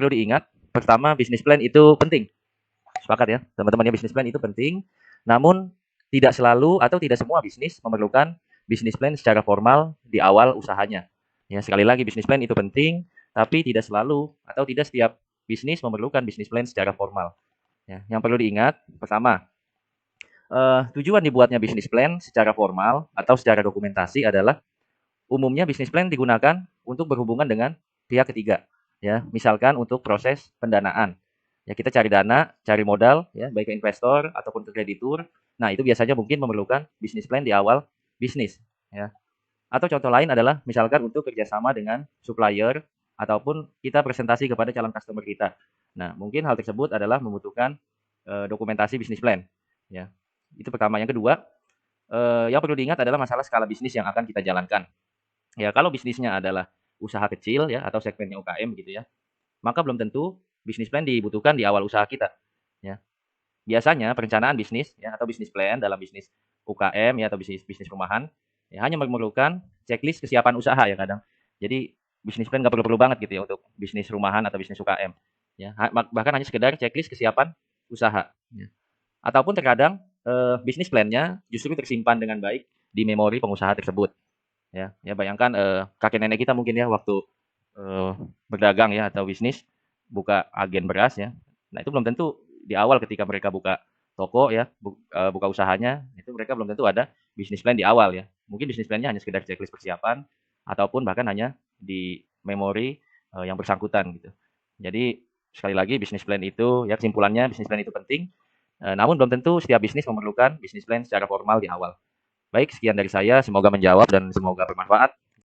perlu diingat, pertama bisnis plan itu penting. Sepakat ya, teman-teman ya, bisnis plan itu penting. Namun tidak selalu atau tidak semua bisnis memerlukan bisnis plan secara formal di awal usahanya. Ya, sekali lagi bisnis plan itu penting, tapi tidak selalu atau tidak setiap bisnis memerlukan bisnis plan secara formal. Ya, yang perlu diingat, pertama, tujuan dibuatnya bisnis plan secara formal atau secara dokumentasi adalah umumnya bisnis plan digunakan untuk berhubungan dengan pihak ketiga. Ya, misalkan untuk proses pendanaan. Ya, kita cari dana, cari modal, ya, baik ke investor ataupun ke kreditur. Nah, itu biasanya mungkin memerlukan bisnis plan di awal bisnis. Ya. Atau contoh lain adalah misalkan untuk kerjasama dengan supplier ataupun kita presentasi kepada calon customer kita. Nah, mungkin hal tersebut adalah membutuhkan dokumentasi bisnis plan. Ya, itu pertama. Yang kedua, yang perlu diingat adalah masalah skala bisnis yang akan kita jalankan. Ya, kalau bisnisnya adalah usaha kecil ya atau segmennya UKM gitu ya, maka belum tentu bisnis plan dibutuhkan di awal usaha kita. Ya. Biasanya perencanaan bisnis ya atau bisnis plan dalam bisnis UKM ya atau bisnis bisnis rumahan ya hanya memerlukan checklist kesiapan usaha ya kadang. Jadi bisnis plan nggak perlu-perlu banget gitu ya untuk bisnis rumahan atau bisnis UKM. Ya, bahkan hanya sekedar checklist kesiapan usaha. Ya. Ataupun terkadang bisnis plannya justru tersimpan dengan baik di memori pengusaha tersebut. Ya, ya bayangkan kakek nenek kita mungkin ya waktu eh, berdagang ya atau bisnis buka agen beras ya. Nah, itu belum tentu di awal ketika mereka buka toko ya, buka usahanya, itu mereka belum tentu ada bisnis plan di awal ya. Mungkin bisnis plannya hanya sekedar checklist persiapan ataupun bahkan hanya di memori yang bersangkutan gitu. Jadi sekali lagi bisnis plan itu ya kesimpulannya bisnis plan itu penting. Namun belum tentu setiap bisnis memerlukan bisnis plan secara formal di awal. Baik, sekian dari saya. Semoga menjawab dan semoga bermanfaat.